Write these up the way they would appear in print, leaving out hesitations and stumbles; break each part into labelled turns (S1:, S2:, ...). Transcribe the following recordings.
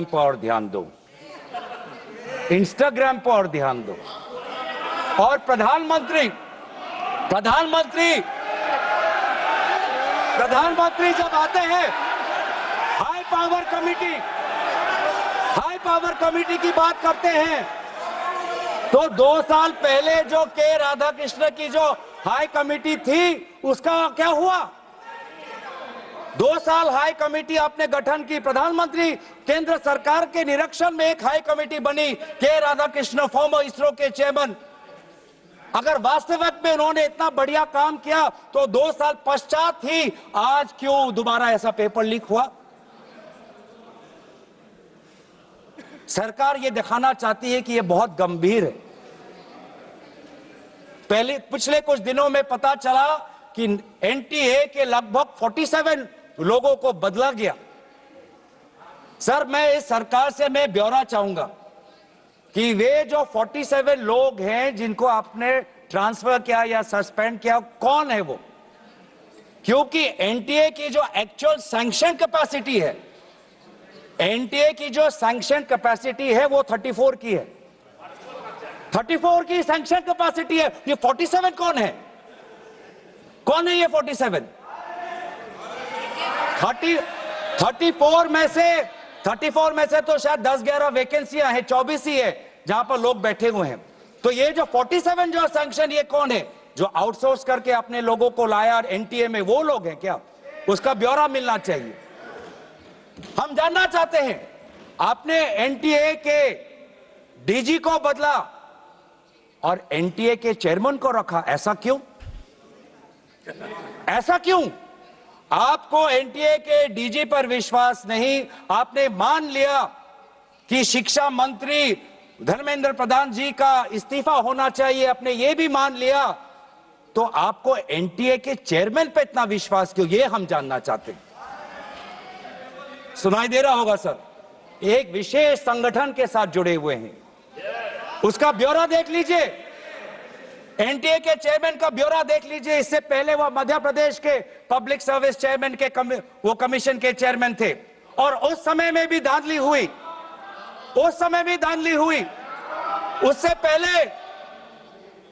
S1: पर और ध्यान दो, इंस्टाग्राम पर और ध्यान दो। और प्रधानमंत्री जब आते हैं हाई पावर कमेटी की बात करते हैं, तो 2 साल पहले जो के राधाकृष्ण की जो हाई कमेटी थी उसका क्या हुआ? 2 साल हाई कमेटी आपने गठन की, प्रधानमंत्री केंद्र सरकार के निरीक्षण में एक हाई कमेटी बनी, के राधाकृष्ण फॉर्मर इसरो के चेयरमैन। अगर वास्तविक में उन्होंने इतना बढ़िया काम किया तो 2 साल पश्चात ही आज क्यों दोबारा ऐसा पेपर लीक हुआ? सरकार ये दिखाना चाहती है कि ये बहुत गंभीर है। पिछले कुछ दिनों में पता चला कि एनटीए के लगभग 47 लोगों को बदला गया। सर, मैं इस सरकार से मैं ब्यौरा चाहूंगा कि वे जो 47 लोग हैं जिनको आपने ट्रांसफर किया या सस्पेंड किया, कौन है वो? क्योंकि एनटीए की जो एक्चुअल सैंक्शन कैपेसिटी है, एनटीए की जो सैंक्शन कैपेसिटी है वो 34 की है। 34 की सैंक्शन कैपेसिटी है। ये 47 कौन है? कौन है ये 47? 34 में से तो शायद 10-11 वैकेंसियां हैं, 24 ही है जहां पर लोग बैठे हुए हैं। तो ये जो 47 जो सैंक्शन, ये कौन है? जो आउटसोर्स करके अपने लोगों को लाया एनटीए में, वो लोग हैं क्या? उसका ब्यौरा मिलना चाहिए। हम जानना चाहते हैं, आपने एनटीए के डीजी को बदला और एनटीए के चेयरमैन को रखा, ऐसा क्यों? ऐसा क्यों? आपको एनटीए के डीजी पर विश्वास नहीं, आपने मान लिया कि शिक्षा मंत्री धर्मेंद्र प्रधान जी का इस्तीफा होना चाहिए, आपने ये भी मान लिया, तो आपको एनटीए के चेयरमैन पे इतना विश्वास क्यों? ये हम जानना चाहते हैं। सुनाई दे रहा होगा सर, एक विशेष संगठन के साथ जुड़े हुए हैं, उसका ब्यौरा देख लीजिए, एनटीए के चेयरमैन का ब्यौरा देख लीजिए। इससे पहले वह मध्य प्रदेश के पब्लिक सर्विस चेयरमैन के वो कमीशन के चेयरमैन थे, और उस समय में भी धांधली हुई,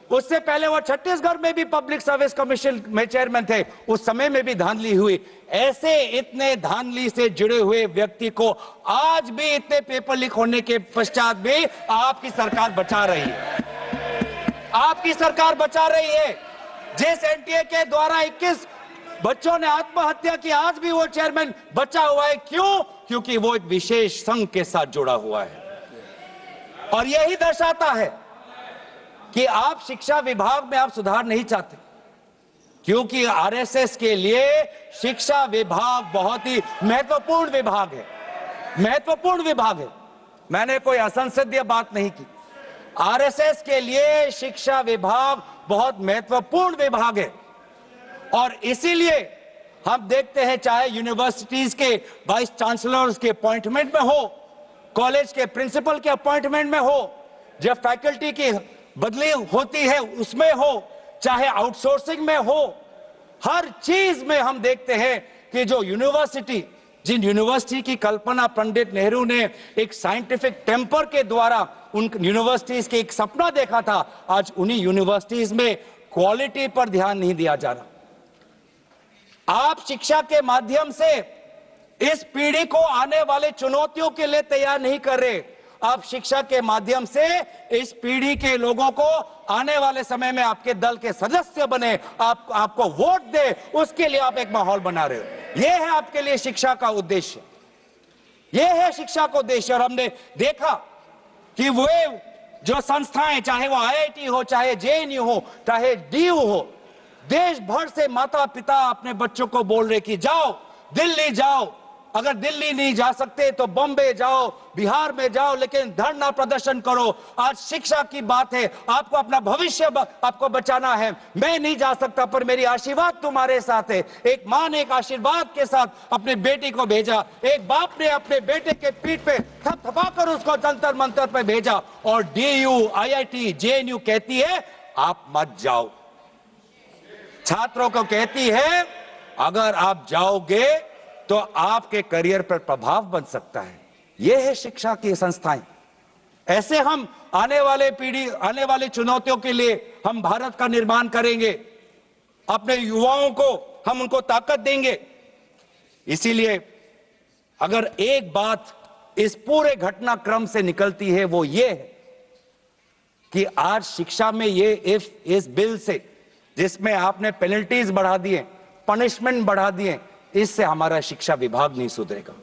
S1: उससे पहले वो छत्तीसगढ़ में भी पब्लिक सर्विस कमीशन में चेयरमैन थे, उस समय में भी धांधली हुई। ऐसे इतने धांधली से जुड़े हुए व्यक्ति को आज भी इतने पेपर लीक होने के पश्चात भी आपकी सरकार बचा रही है। आपकी सरकार बचा रही है। जिस एनटीए के द्वारा 21 बच्चों ने आत्महत्या की, आज भी वो चेयरमैन बचा हुआ है। क्यों? क्योंकि वो एक विशेष संघ के साथ जुड़ा हुआ है। और यही दर्शाता है कि आप शिक्षा विभाग में आप सुधार नहीं चाहते, क्योंकि आरएसएस के लिए शिक्षा विभाग बहुत ही महत्वपूर्ण विभाग है। मैंने कोई असंसदीय बात नहीं की। आरएसएस के लिए शिक्षा विभाग बहुत महत्वपूर्ण विभाग है, और इसीलिए हम देखते हैं, चाहे यूनिवर्सिटीज के वाइस चांसलर्स के अपॉइंटमेंट में हो, कॉलेज के प्रिंसिपल के अपॉइंटमेंट में हो, जब फैकल्टी की बदली होती है उसमें हो, चाहे आउटसोर्सिंग में हो, हर चीज में हम देखते हैं कि जो जिन यूनिवर्सिटी की कल्पना पंडित नेहरू ने एक साइंटिफिक टेम्पर के द्वारा उन यूनिवर्सिटीज के एक सपना देखा था, आज उन्हीं यूनिवर्सिटीज में क्वालिटी पर ध्यान नहीं दिया जा रहा। आप शिक्षा के माध्यम से इस पीढ़ी को आने वाले चुनौतियों के लिए तैयार नहीं कर रहे। आप शिक्षा के माध्यम से इस पीढ़ी के लोगों को आने वाले समय में आपके दल के सदस्य बने, आपको वोट दे, उसके लिए आप एक माहौल बना रहे हो। यह है आपके लिए शिक्षा का उद्देश्य, यह है शिक्षा का उद्देश्य। और हमने देखा कि वे जो संस्थाएं, चाहे वो आईआईटी हो, चाहे जेएनयू हो, चाहे डीयू हो, देश भर से माता पिता अपने बच्चों को बोल रहे कि जाओ दिल्ली जाओ, अगर दिल्ली नहीं जा सकते तो बॉम्बे जाओ, बिहार में जाओ, लेकिन धरना प्रदर्शन करो। आज शिक्षा की बात है, आपको अपना भविष्य आपको बचाना है। मैं नहीं जा सकता पर मेरी आशीर्वाद तुम्हारे साथ है। एक मां ने एक आशीर्वाद के साथ अपने बेटी को भेजा, एक बाप ने अपने बेटे के पीठ पे थपथपाकर उसको जंतर मंतर पे भेजा, और डीयू, आईआईटी, जेएनयू कहती है आप मत जाओ। छात्रों को कहती है अगर आप जाओगे तो आपके करियर पर प्रभाव बन सकता है। ये है शिक्षा की संस्थाएं। ऐसे हम आने वाले चुनौतियों के लिए हम भारत का निर्माण करेंगे, अपने युवाओं को हम उनको ताकत देंगे। इसीलिए अगर एक बात इस पूरे घटनाक्रम से निकलती है वो ये है कि आज शिक्षा में ये इस बिल से, जिसमें आपने पेनल्टीज बढ़ा दिए, पनिशमेंट बढ़ा दिए, इससे हमारा शिक्षा विभाग नहीं सुधरेगा।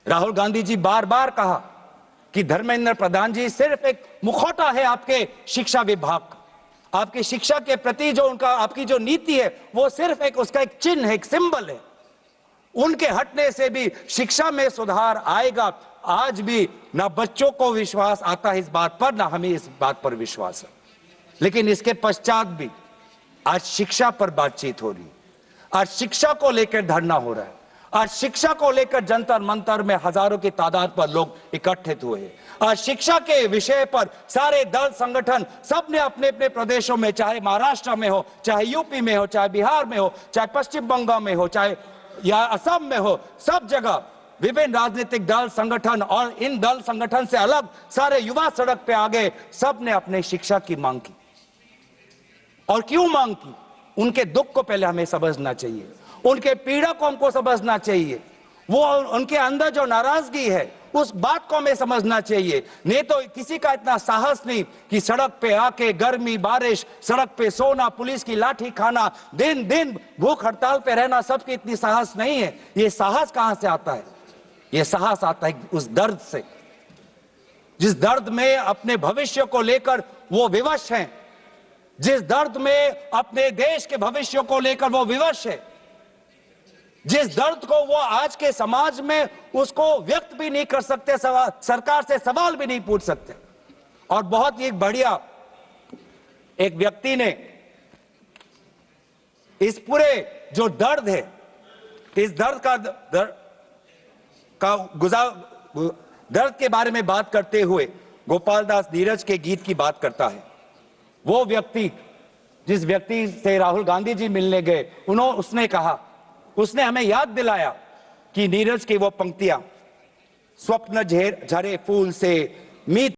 S1: राहुल गांधी जी बार बार कहा कि धर्मेंद्र प्रधान जी सिर्फ एक मुखौटा है आपके शिक्षा विभाग का। आपकी शिक्षा के प्रति जो आपकी जो नीति है वो सिर्फ उसका एक चिन्ह है, एक सिंबल है। उनके हटने से भी शिक्षा में सुधार आएगा। आज भी ना बच्चों को विश्वास आता है इस बात पर, ना हमें इस बात पर विश्वास है। लेकिन इसके पश्चात भी आज शिक्षा पर बातचीत हो रही है, आज शिक्षा को लेकर धरना हो रहा है, आज शिक्षा को लेकर जंतर मंतर में हजारों की तादाद पर लोग इकट्ठित हुए। आज शिक्षा के विषय पर सारे दल संगठन सबने अपने अपने प्रदेशों में, चाहे महाराष्ट्र में हो, चाहे यूपी में हो, चाहे बिहार में हो, चाहे पश्चिम बंगाल में हो, चाहे या असम में हो, सब जगह विभिन्न राजनीतिक दल संगठन और इन दल संगठन से अलग सारे युवा सड़क पे आ गए। सबने अपने शिक्षा की मांग की। और क्यों मांग की? उनके दुख को पहले हमें समझना चाहिए, उनके पीड़ा को हमको समझना चाहिए, वो उनके अंदर जो नाराजगी है उस बात को हमें समझना चाहिए। नहीं तो किसी का इतना साहस नहीं कि सड़क पे आके गर्मी बारिश, सड़क पे सोना, पुलिस की लाठी खाना, दिन दिन भूख हड़ताल पे रहना, सबकी इतनी साहस नहीं है। ये साहस कहां से आता है? ये साहस आता है उस दर्द से, जिस दर्द में अपने भविष्य को लेकर वो विवश हैं, जिस दर्द में अपने देश के भविष्य को लेकर वो विवश है, जिस दर्द को वो आज के समाज में उसको व्यक्त भी नहीं कर सकते, सरकार से सवाल भी नहीं पूछ सकते। और बहुत ही बढ़िया एक व्यक्ति ने इस पूरे जो दर्द है, इस दर्द के बारे में बात करते हुए गोपाल दास नीरज के गीत की बात करता है। वो व्यक्ति जिस व्यक्ति से राहुल गांधी जी मिलने गए, उसने कहा, उसने हमें याद दिलाया कि नीरज की वो पंक्तियां, स्वप्न झरे फूल से मीत